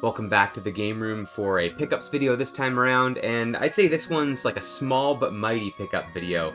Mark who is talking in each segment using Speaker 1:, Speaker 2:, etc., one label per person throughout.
Speaker 1: Welcome back to the game room for a pickups video this time around, and I'd say this one's like a small but mighty pickup video.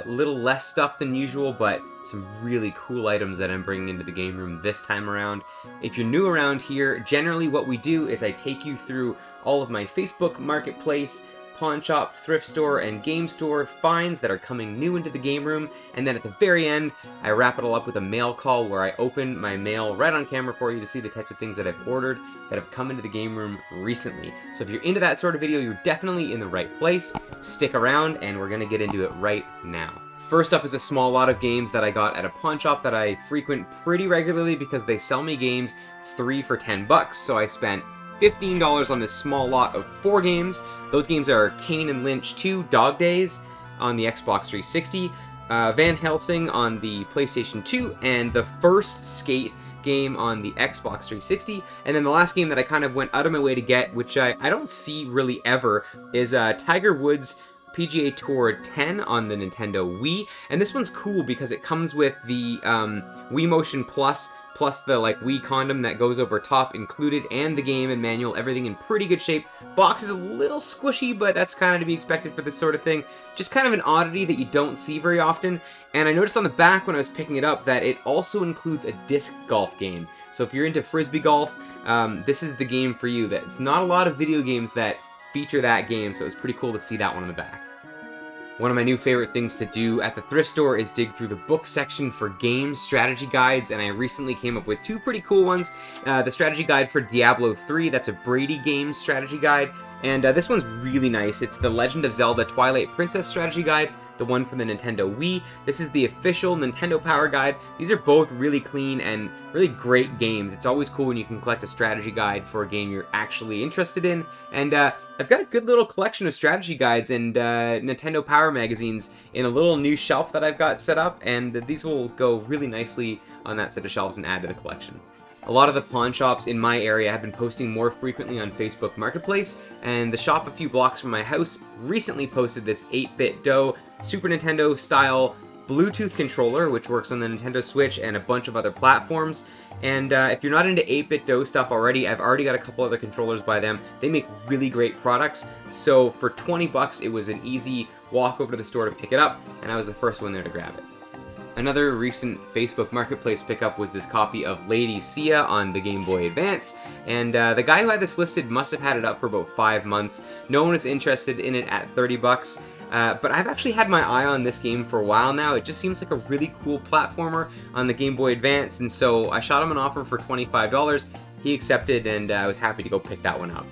Speaker 1: Little less stuff than usual, but some really cool items that I'm bringing into the game room this time around. If you're new around here, generally what we do is I take you through all of my Facebook Marketplace, pawn shop, thrift store, and game store finds that are coming new into the game room, and then at the very end, I wrap it all up with a mail call where I open my mail right on camera for you to see the types of things that I've ordered that have come into the game room recently. So if you're into that sort of video, you're definitely in the right place. Stick around, and we're gonna get into it right now. First up is a small lot of games that I got at a pawn shop that I frequent pretty regularly because they sell me games 3 for 10 bucks, so I spent $15 on this small lot of 4 games. Those games are Kane and Lynch 2 Dog Days on the Xbox 360, Van Helsing on the PlayStation 2, and the first Skate game on the Xbox 360. And then the last game that I kind of went out of my way to get, which I don't see really ever, is Tiger Woods PGA Tour 10 on the Nintendo Wii. And this one's cool because it comes with the Wii Motion Plus the like Wii condom that goes over top included, and the game and manual, everything in pretty good shape. Box is a little squishy, but that's kind of to be expected for this sort of thing. Just kind of an oddity that you don't see very often. And I noticed on the back when I was picking it up that it also includes a disc golf game. So if you're into frisbee golf, this is the game for you. It's not a lot of video games that feature that game, so it's pretty cool to see that one on the back. One of my new favorite things to do at the thrift store is dig through the book section for game strategy guides, and I recently came up with 2 pretty cool ones. The strategy guide for Diablo 3, that's a Brady Games strategy guide, and this one's really nice. It's the Legend of Zelda Twilight Princess strategy guide, the one from the Nintendo Wii. This is the official Nintendo Power Guide. These are both really clean and really great games. It's always cool when you can collect a strategy guide for a game you're actually interested in. And I've got a good little collection of strategy guides and Nintendo Power magazines in a little new shelf that I've got set up, and these will go really nicely on that set of shelves and add to the collection. A lot of the pawn shops in my area have been posting more frequently on Facebook Marketplace, and the shop a few blocks from my house recently posted this 8-bit Do Super Nintendo style Bluetooth controller, which works on the Nintendo Switch and a bunch of other platforms. And if you're not into 8-bit Do stuff already, I've already got a couple other controllers by them. They make really great products, so for 20 bucks it was an easy walk over to the store to pick it up, and I was the first one there to grab it. Another recent Facebook Marketplace pickup was this copy of Lady Sia on the Game Boy Advance, and the guy who had this listed must have had it up for about 5 months. No one is interested in it at 30 bucks, but I've actually had my eye on this game for a while now. It just seems like a really cool platformer on the Game Boy Advance, and so I shot him an offer for $25. He accepted, and I was happy to go pick that one up.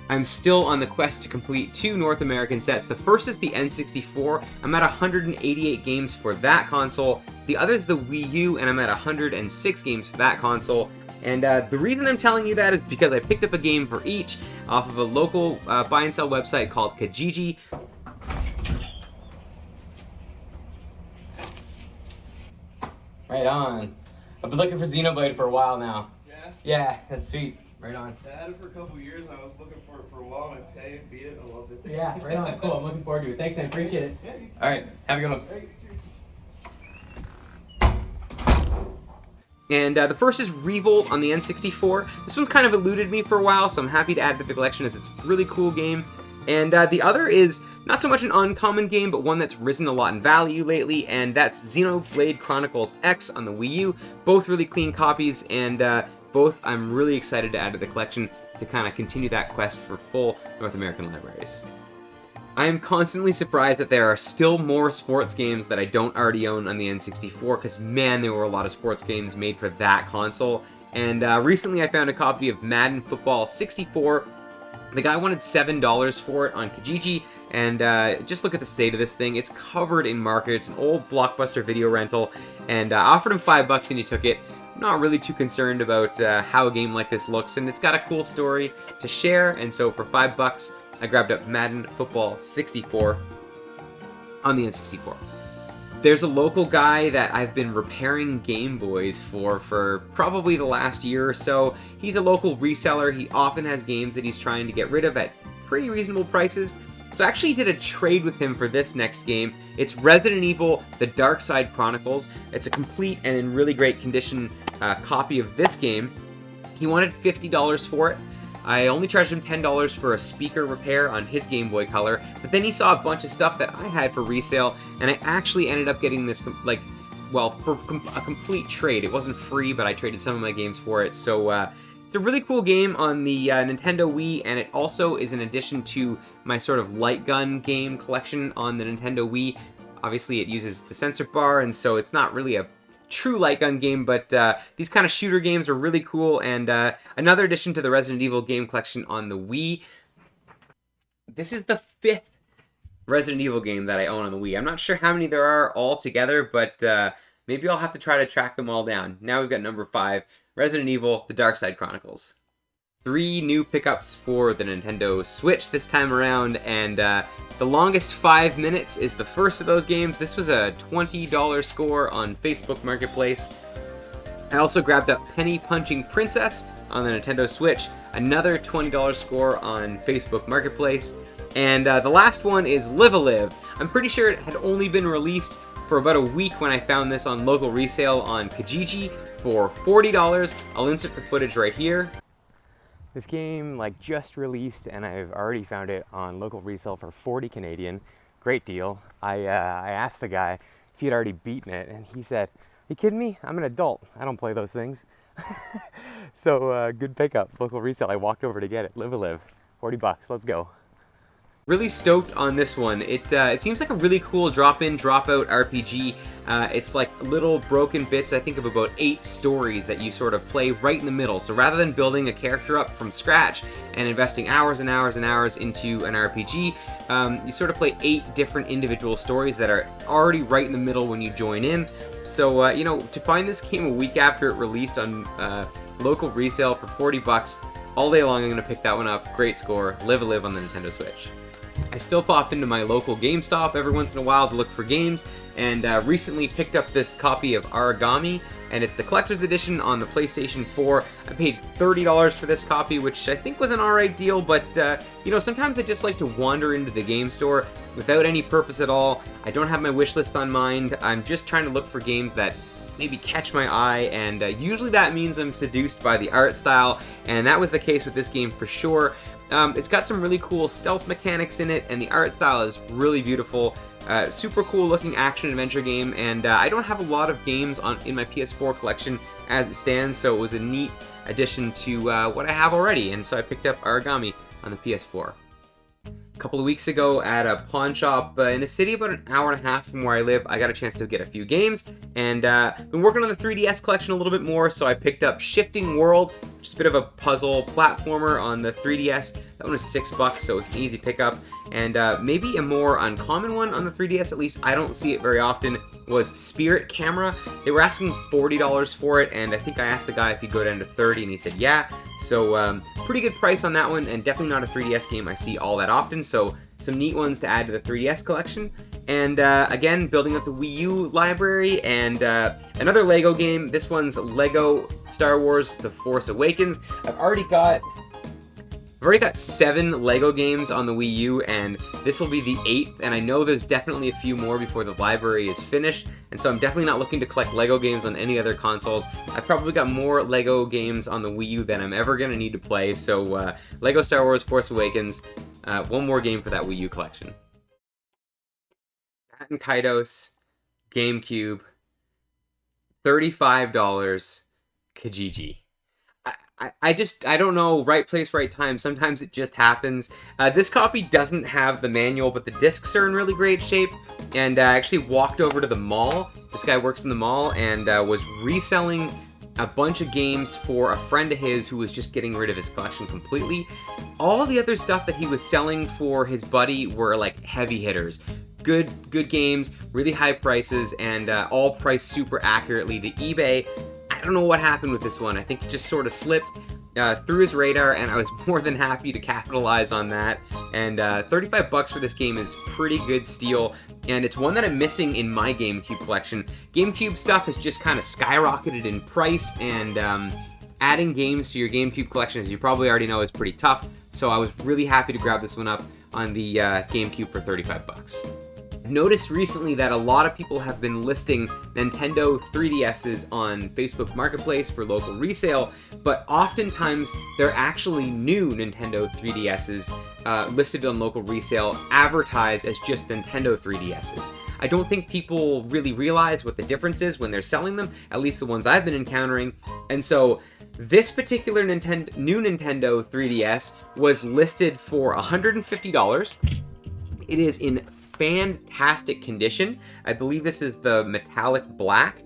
Speaker 1: I'm still on the quest to complete 2 North American sets. The first is the N64. I'm at 188 games for that console. The other is the Wii U, and I'm at 106 games for that console. And the reason I'm telling you that is because I picked up a game for each off of a local buy and sell website called Kijiji. Right on. I've been looking for Xenoblade for a while now.
Speaker 2: Yeah?
Speaker 1: Yeah, that's sweet. Right on.
Speaker 2: I had it for a couple years, and I was looking for it for a while, and I played it, beat it, I loved it.
Speaker 1: Yeah, right on. Cool. I'm looking forward to it. Thanks, man. Appreciate it.
Speaker 2: Yeah,
Speaker 1: all right. Have a good one. And the first is Revolt on the N64. This one's kind of eluded me for a while, so I'm happy to add to the collection as it's a really cool game. And the other is not so much an uncommon game, but one that's risen a lot in value lately, and that's Xenoblade Chronicles X on the Wii U. Both really clean copies, and both I'm really excited to add to the collection to kind of continue that quest for full North American libraries. I am constantly surprised that there are still more sports games that I don't already own on the N64, because man, there were a lot of sports games made for that console. And recently I found a copy of Madden Football 64. The guy wanted $7 for it on Kijiji, and just look at the state of this thing. It's covered in markers. It's an old Blockbuster video rental, and I offered him $5 and he took it. I'm not really too concerned about how a game like this looks, and it's got a cool story to share, and so for $5, I grabbed up Madden Football 64 on the N64. There's a local guy that I've been repairing Game Boys for probably the last year or so. He's a local reseller. He often has games that he's trying to get rid of at pretty reasonable prices. So I actually did a trade with him for this next game. It's Resident Evil: The Dark Side Chronicles. It's a complete and in really great condition copy of this game. He wanted $50 for it. I only charged him $10 for a speaker repair on his Game Boy Color, but then he saw a bunch of stuff that I had for resale, and I actually ended up getting this, like, well, for a complete trade. It wasn't free, but I traded some of my games for it, so it's a really cool game on the Nintendo Wii, and it also is an addition to my sort of light gun game collection on the Nintendo Wii. Obviously, it uses the sensor bar, and so it's not really a true light gun game, but these kind of shooter games are really cool, and another addition to the Resident Evil game collection on the Wii. This is the 5th Resident Evil game that I own on the Wii. I'm not sure how many there are all together, but maybe I'll have to try to track them all down. Now we've got number 5, Resident Evil: The Dark Side Chronicles. 3 new pickups for the Nintendo Switch this time around, and the longest 5 minutes is the first of those games. This was a $20 score on Facebook Marketplace. I also grabbed up Penny Punching Princess on the Nintendo Switch, another $20 score on Facebook Marketplace. And the last one is Live a Live. I'm pretty sure it had only been released for about a week when I found this on local resale on Kijiji for $40. I'll insert the footage right here. This game just released, and I've already found it on local resale for 40 Canadian. Great deal. I asked the guy if he had already beaten it, and he said, "Are you kidding me? I'm an adult. I don't play those things." So good pickup, local resale. I walked over to get it. Live a Live, $40. Let's go. Really stoked on this one. It seems like a really cool drop-in, drop-out RPG. It's like little broken bits, I think of about 8 stories that you sort of play right in the middle. So rather than building a character up from scratch and investing hours and hours and hours into an RPG, you sort of play 8 different individual stories that are already right in the middle when you join in. So, you know, to find this game a week after it released on local resale for $40, all day long I'm going to pick that one up. Great score. Live a Live on the Nintendo Switch. I still pop into my local GameStop every once in a while to look for games, and recently picked up this copy of Origami, and it's the collector's edition on the PlayStation 4. I paid $30 for this copy, which I think was an alright deal, but you know, sometimes I just like to wander into the game store without any purpose at all. I don't have my wish list on mind. I'm just trying to look for games that maybe catch my eye, and usually that means I'm seduced by the art style, and that was the case with this game for sure. It's got some really cool stealth mechanics in it, and the art style is really beautiful. Super cool looking action-adventure game, and I don't have a lot of games in my PS4 collection as it stands, so it was a neat addition to what I have already, and so I picked up Origami on the PS4. A couple of weeks ago at a pawn shop in a city about an hour and a half from where I live, I got a chance to get a few games, and been working on the 3DS collection a little bit more, so I picked up Shifting World, just a bit of a puzzle platformer on the 3DS. That one was $6, so it's an easy pickup, and maybe a more uncommon one on the 3DS, at least I don't see it very often, was Spirit Camera. They were asking $40 for it, and I think I asked the guy if he'd go down to $30, and he said yeah. So pretty good price on that one, and definitely not a 3DS game I see all that often, so some neat ones to add to the 3DS collection. And again, building up the Wii U library, and another Lego game. This one's Lego Star Wars The Force Awakens. I've already got 7 Lego games on the Wii U, and this will be the 8th, and I know there's definitely a few more before the library is finished, and so I'm definitely not looking to collect Lego games on any other consoles. I've probably got more Lego games on the Wii U than I'm ever going to need to play, so Lego Star Wars Force Awakens, one more game for that Wii U collection. That and Kaidos, GameCube, $35, Kijiji. I don't know, right place, right time. Sometimes it just happens. This copy doesn't have the manual, but the discs are in really great shape. And I actually walked over to the mall. This guy works in the mall, and was reselling a bunch of games for a friend of his who was just getting rid of his collection completely. All the other stuff that he was selling for his buddy were like heavy hitters. Good games, really high prices, and all priced super accurately to eBay. I don't know what happened with this one. I think it just sort of slipped through his radar, and I was more than happy to capitalize on that. And $35 for this game is pretty good steal, and it's one that I'm missing in my GameCube collection. GameCube stuff has just kind of skyrocketed in price, and adding games to your GameCube collection, as you probably already know, is pretty tough. So I was really happy to grab this one up on the GameCube for 35 bucks. I've noticed recently that a lot of people have been listing Nintendo 3DSs on Facebook Marketplace for local resale, but oftentimes they're actually new Nintendo 3DSs listed on local resale, advertised as just Nintendo 3DSs. I don't think people really realize what the difference is when they're selling them, at least the ones I've been encountering, and so this particular new Nintendo 3DS was listed for $150. It is in fantastic condition. I believe this is the metallic black.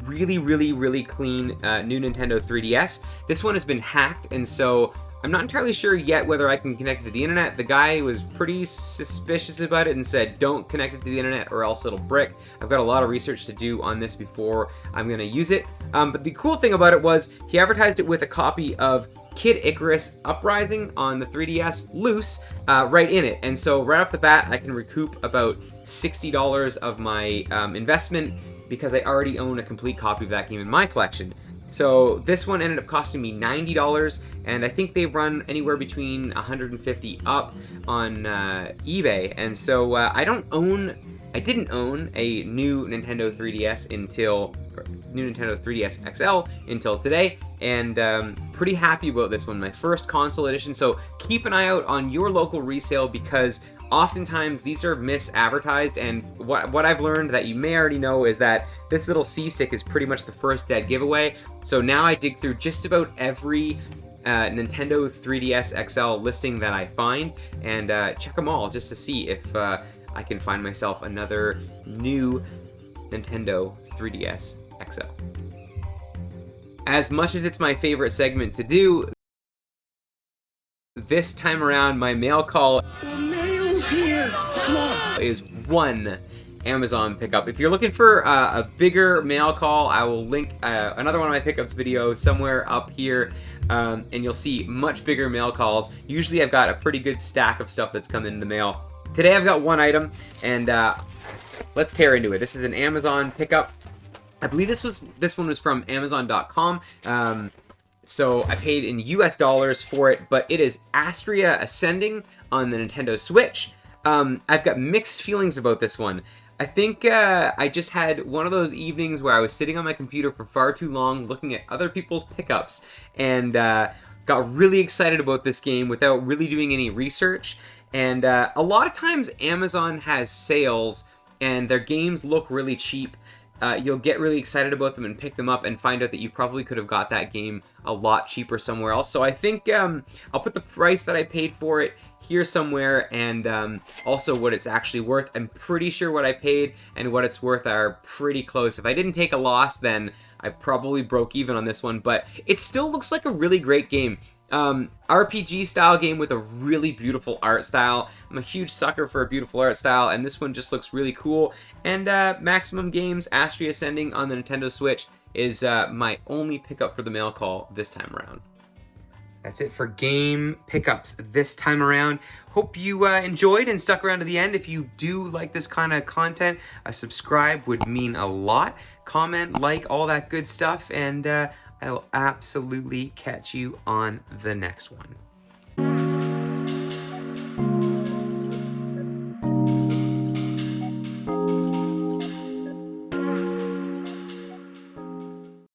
Speaker 1: Really, really, really clean new Nintendo 3DS. This one has been hacked, and so I'm not entirely sure yet whether I can connect it to the internet. The guy was pretty suspicious about it and said, don't connect it to the internet or else it'll brick. I've got a lot of research to do on this before I'm going to use it. But the cool thing about it was he advertised it with a copy of Kid Icarus Uprising on the 3DS loose right in it. And so right off the bat, I can recoup about $60 of my investment because I already own a complete copy of that game in my collection. So this one ended up costing me $90, and I think they run anywhere between $150 up on eBay. And so I didn't own a new Nintendo 3DS new Nintendo 3DS XL until today, and pretty happy about this one, my first console edition. So keep an eye out on your local resale, because oftentimes these are misadvertised, and what I've learned that you may already know is that this little C-stick is pretty much the first dead giveaway. So now I dig through just about every Nintendo 3DS XL listing that I find and check them all just to see if I can find myself another new Nintendo 3DS XL. As much as it's my favorite segment to do, this time around my mail call is one Amazon pickup. If you're looking for a bigger mail call, I will link another one of my pickups videos somewhere up here, and you'll see much bigger mail calls. Usually I've got a pretty good stack of stuff that's come in the mail. Today I've got one item, and let's tear into it. This is an Amazon pickup. I believe this one was from Amazon.com. So I paid in US dollars for it, but it is Astria Ascending on the Nintendo Switch. I've got mixed feelings about this one. I think I just had one of those evenings where I was sitting on my computer for far too long looking at other people's pickups, and got really excited about this game without really doing any research. And a lot of times Amazon has sales and their games look really cheap. You'll get really excited about them and pick them up and find out that you probably could have got that game a lot cheaper somewhere else. So I think I'll put the price that I paid for it here somewhere, and also what it's actually worth. I'm pretty sure what I paid and what it's worth are pretty close. If I didn't take a loss, then I probably broke even on this one, but it still looks like a really great game. RPG style game with a really beautiful art style. I'm a huge sucker for a beautiful art style, and this one just looks really cool. And Maximum Games Astria Ascending on the Nintendo Switch is my only pickup for the mail call this time around. That's it for game pickups this time around. Hope you enjoyed and stuck around to the end. If you do like this kind of content, a subscribe would mean a lot. Comment, like, all that good stuff, and I will absolutely catch you on the next one.